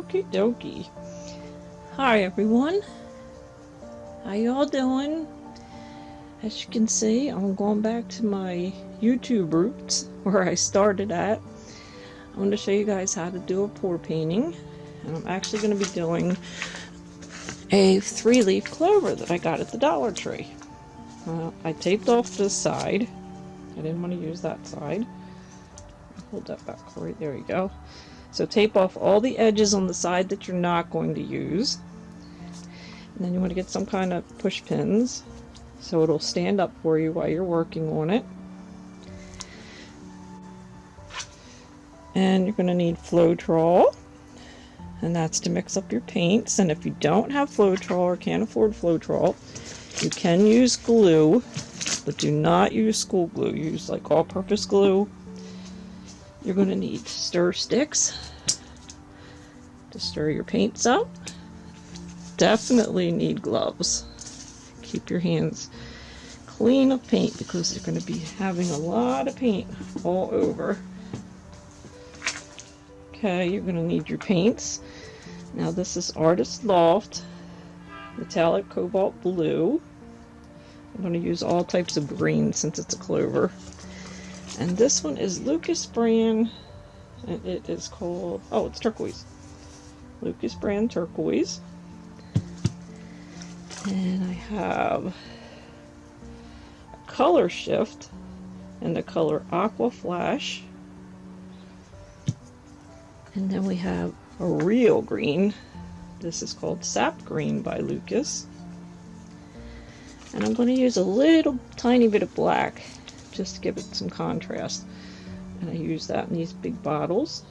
Okie dokie. Hi everyone. How y'all doing? As you can see, I'm going back to my YouTube roots where I started at. I'm going to show you guys how to do a pour painting. And I'm actually going to be doing a 3-leaf clover that I got at the Dollar Tree. I taped off this side. I didn't want to use that side. Hold that back right there you go. So tape off all the edges on the side that you're not going to use. And then you want to get some kind of push pins so it'll stand up for you while you're working on it. And you're going to need Floetrol, and that's to mix up your paints. And if you don't have Floetrol or can't afford Floetrol, you can use glue, but do not use school glue. Use like all-purpose glue. You're going to need stir sticks to stir your paints up. Definitely need gloves. Keep your hands clean of paint because you're going to be having a lot of paint all over. Okay, you're going to need your paints. Now this is Artist Loft Metallic Cobalt Blue. I'm going to use all types of green since it's a clover. And this one is Lucas brand, and it is called, oh, it's turquoise. Lucas brand turquoise. And I have a color shift in the color Aqua Flash. And then we have a real green. This is called Sap Green by Lucas. And I'm going to use a little tiny bit of black just to give it some contrast. And I use that in these big bottles.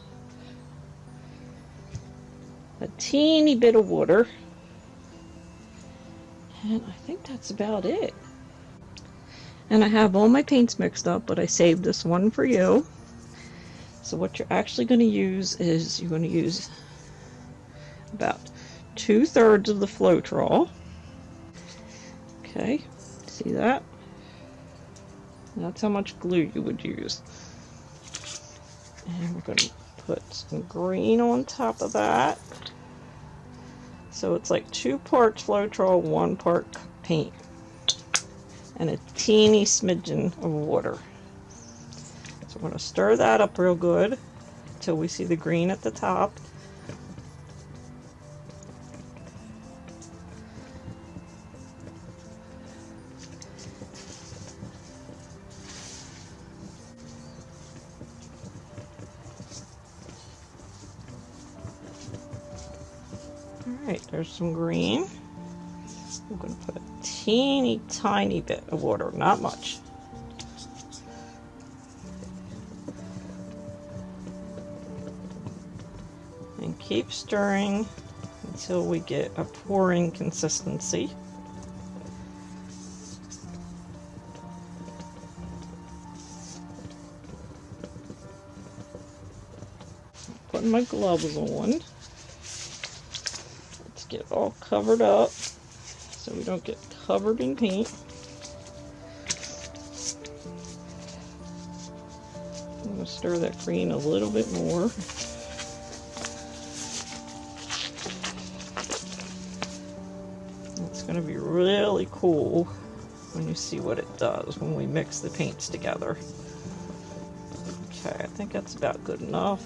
A teeny bit of water. And I think that's about it. And I have all my paints mixed up, but I saved this one for you. So what you're actually going to use is you're going to use about 2/3 of the Floetrol. Okay, see that? That's how much glue you would use. And we're going to put some green on top of that. So it's like 2 parts Floetrol, 1 part paint. And a teeny smidgen of water. So we're going to stir that up real good until we see the green at the top. Alright, there's some green. I'm going to put a teeny tiny bit of water, not much. And keep stirring until we get a pouring consistency. Putting my gloves on. Let's get it all covered up so we don't get covered in paint. I'm going to stir that green a little bit more. It's going to be really cool when you see what it does when we mix the paints together. Okay, I think that's about good enough.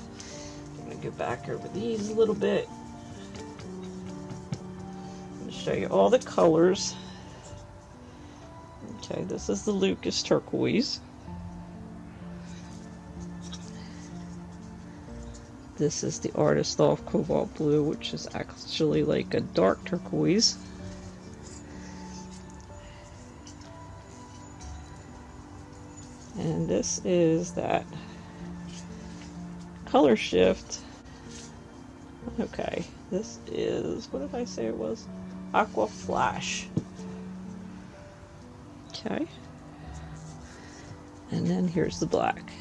I'm going to go back over these a little bit. Show you all the colors. Okay, this is the Lucas turquoise. This is the Artist Loft Cobalt Blue, which is actually like a dark turquoise. And this is that color shift. Okay, this is, what did I say it was? Aqua Flash. Okay. And then here's the black.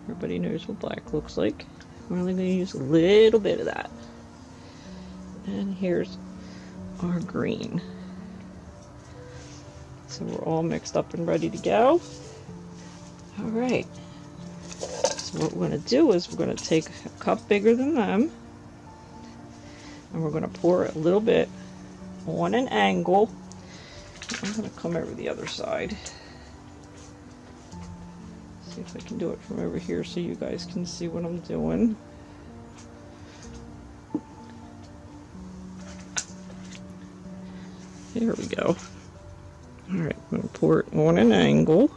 Everybody knows what black looks like. We're only going to use a little bit of that. And here's our green. So we're all mixed up and ready to go. Alright. So what we're going to do is we're going to take a cup bigger than them, and we're going to pour a little bit on an angle. I'm going to come over the other side. See if I can do it from over here so you guys can see what I'm doing. There we go. Alright, I'm going to pour it on an angle.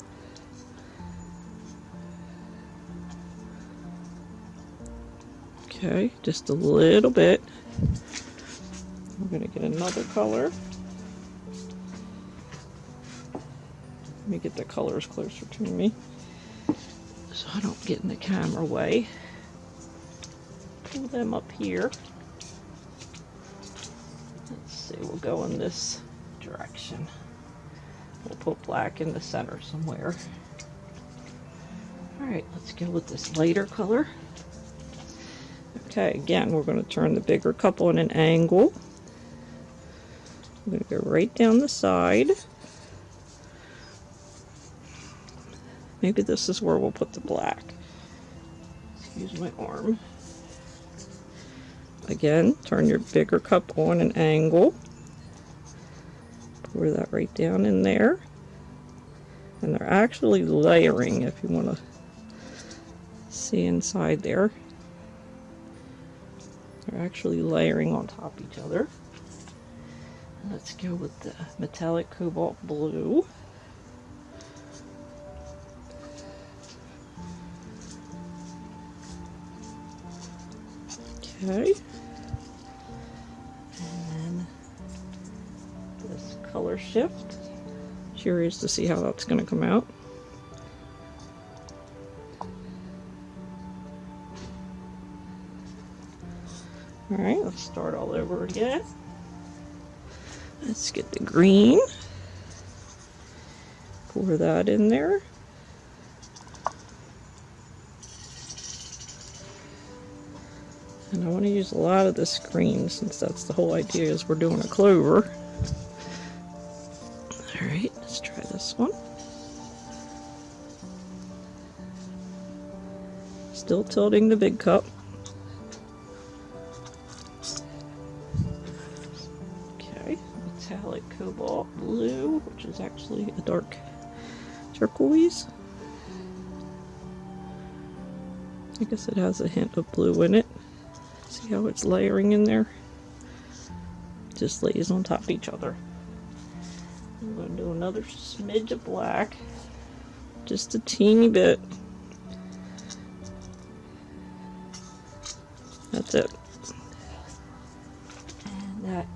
Okay, just a little bit. I'm going to get another color. Let me get the colors closer to me so I don't get in the camera way. Pull them up here. Let's see, we'll go in this direction. We'll put black in the center somewhere. Alright, let's go with this lighter color. Okay, again, we're going to turn the bigger cup on an angle. I'm going to go right down the side. Maybe this is where we'll put the black. Excuse my arm. Again, turn your bigger cup on an angle. Pour that right down in there. And they're actually layering, if you want to see inside there. They're actually layering on top of each other. Let's go with the metallic cobalt blue. Okay. And then this color shift. Curious to see how that's going to come out. Alright, let's start all over again. Let's get the green. Pour that in there. And I want to use a lot of this green since that's the whole idea is we're doing a clover. Alright, let's try this one. Still tilting the big cup. Okay, metallic cobalt blue, which is actually a dark turquoise. I guess it has a hint of blue in it. See how it's layering in there? Just lays on top of each other. I'm going to do another smidge of black. Just a teeny bit. That's it. And that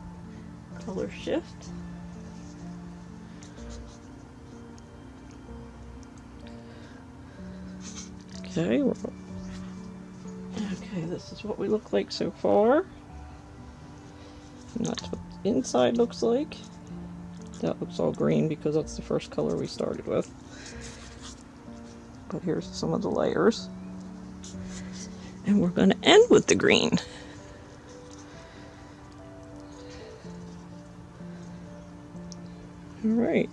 color shift. Okay, this is what we look like so far. And that's what the inside looks like. That looks all green because that's the first color we started with. But here's some of the layers. And we're going to end with the green. Alright.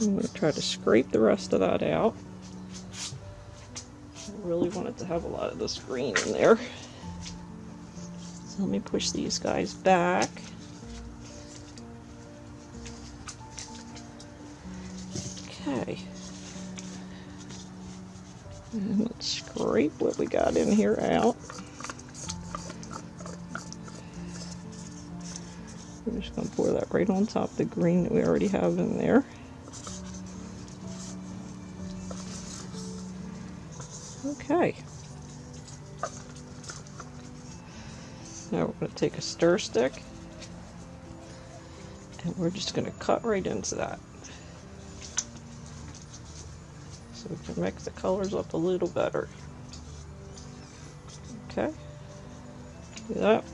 I'm going to try to scrape the rest of that out. I really wanted to have a lot of this green in there. So let me push these guys back. Okay. And let's scrape what we got in here out. We're just going to pour that right on top of the green that we already have in there. Okay. Now we're going to take a stir stick and we're just going to cut right into that. So we can mix the colors up a little better. Okay. Do that.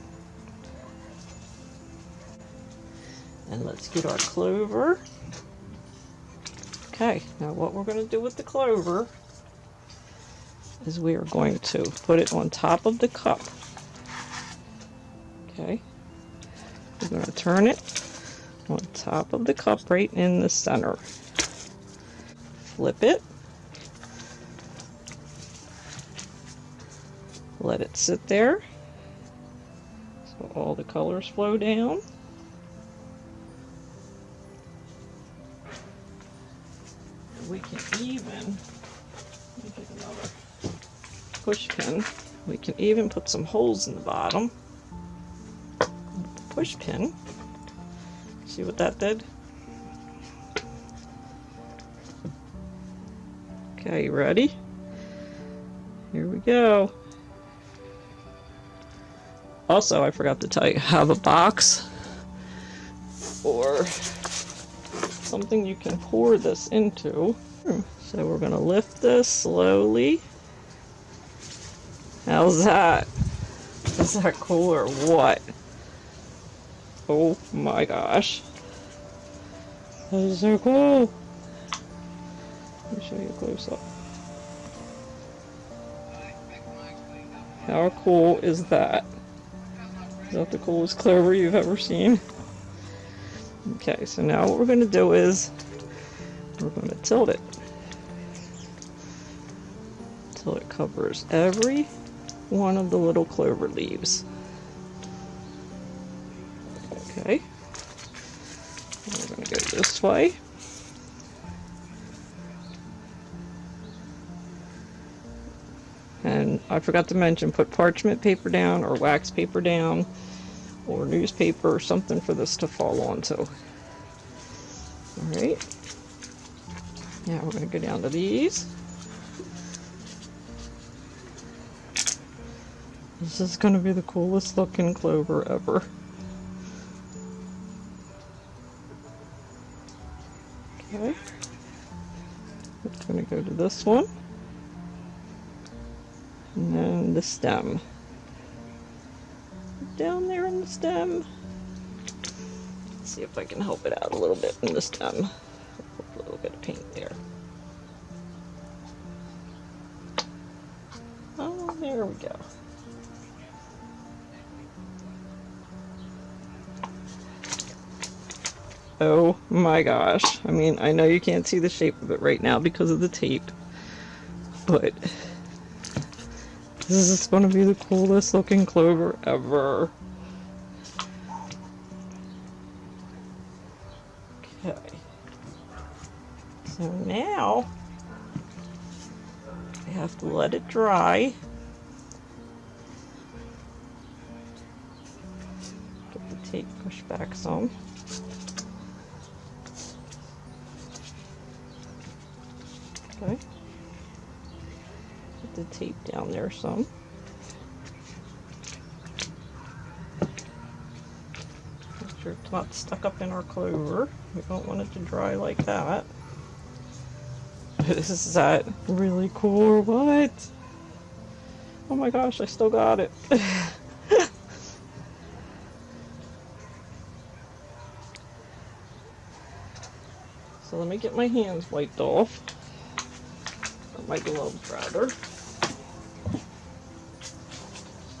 And let's get our clover. Okay, now what we're going to do with the clover is we are going to put it on top of the cup. Okay, we're going to turn it on top of the cup right in the center. flip it. Let it sit there so all the colors flow down. And we can even, let me get another push pin. We can even put some holes in the bottom. Push pin. See what that did? Okay, you ready? Here we go. Also, I forgot to tell you, I have a box or something you can pour this into. So we're going to lift this slowly. How's that? Is that cool or what? Oh my gosh. That is so cool. Let me show you a close up. How cool is that? Is that the coolest Clover you've ever seen? Okay, so now what we're going to do is we're going to tilt it till it covers every one of the little clover leaves. Okay, we're going to go this way. And I forgot to mention, put parchment paper down or wax paper down or newspaper or something for this to fall onto. Alright, now we're going to go down to these. This is going to be the coolest looking Clover ever. Okay, it's going to go to this one. And then the stem. Down there in the stem. Let's see if I can help it out a little bit in the stem. Put a little bit of paint there. Oh, there we go. Oh my gosh. I mean, I know you can't see the shape of it right now because of the tape, but this is going to be the coolest looking Clover ever. Okay. So now I have to let it dry. Get the tape pushed back some. Okay. Put the tape down there some. Make sure it's not stuck up in our Clover. We don't want it to dry like that. Is that really cool or what? Oh my gosh, I still got it. So let me get my hands wiped off. My gloves rather.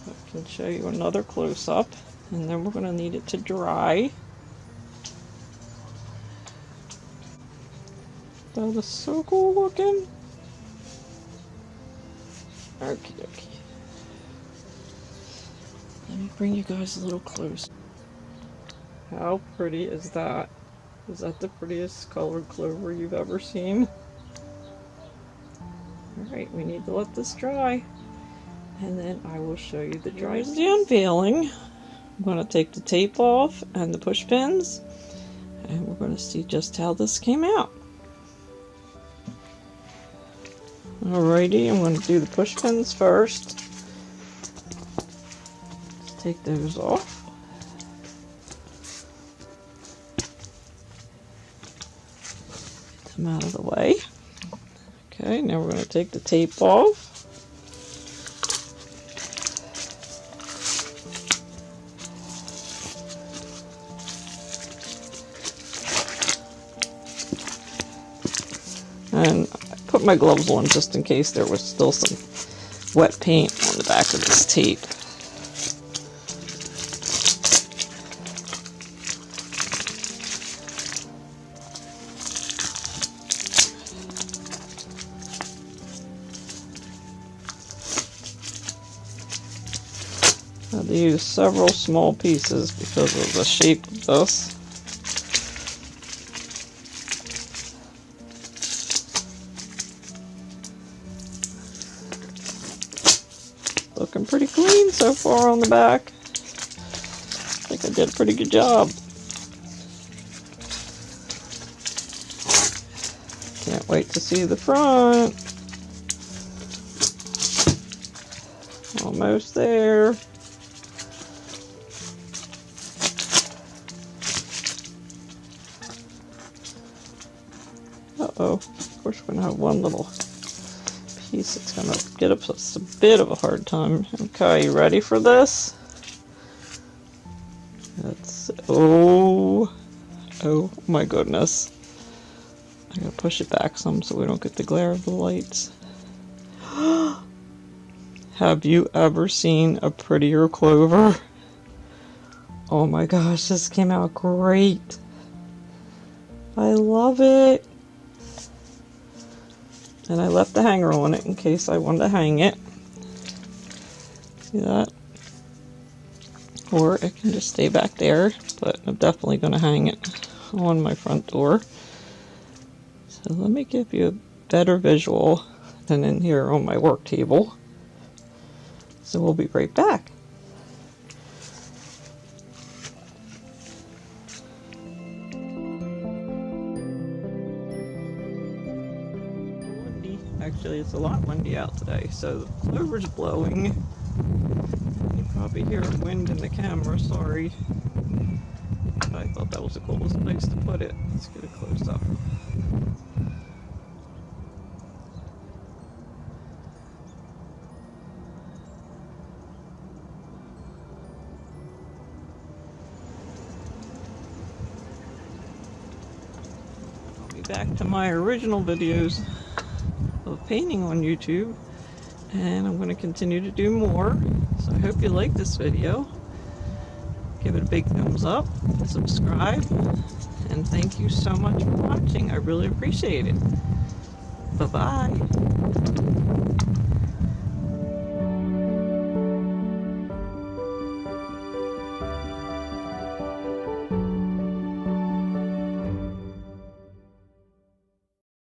I can show you another close-up, and then we're going to need it to dry. That is so cool looking. Okie dokie. Let me bring you guys a little closer. How pretty is that? Is that the prettiest colored Clover you've ever seen? Alright, we need to let this dry, and then I will show you the dry. Here's the unveiling. I'm going to take the tape off and the push pins, and we're going to see just how this came out. Alrighty, I'm going to do the push pins first. Let's take those off. Get them out of the way. Okay, now we're going to take the tape off. And I put my gloves on just in case there was still some wet paint on the back of this tape. had to use several small pieces because of the shape of this. Looking pretty clean so far on the back. I think I did a pretty good job. Can't wait to see the front. Almost there. Uh-oh. Of course we're going to have one little piece that's going to get us a bit of a hard time. Okay, you ready for this? Oh my goodness. I gotta push it back some so we don't get the glare of the lights. Have you ever seen a prettier Clover? Oh my gosh, this came out great. I love it. And I left the hanger on it in case I wanted to hang it. See that? Or it can just stay back there, but I'm definitely going to hang it on my front door. So let me give you a better visual than in here on my work table. So we'll be right back. Windy. Actually, it's a lot windy out today, so the Clover's blowing. You probably hear wind in the camera, sorry. But I thought that was the coolest place to put it. Let's get a close up. I'll be back to my original videos of painting on YouTube, and I'm going to continue to do more. So I hope you like this video. Give it a big thumbs up, subscribe, and thank you so much for watching. I really appreciate it. Bye-bye.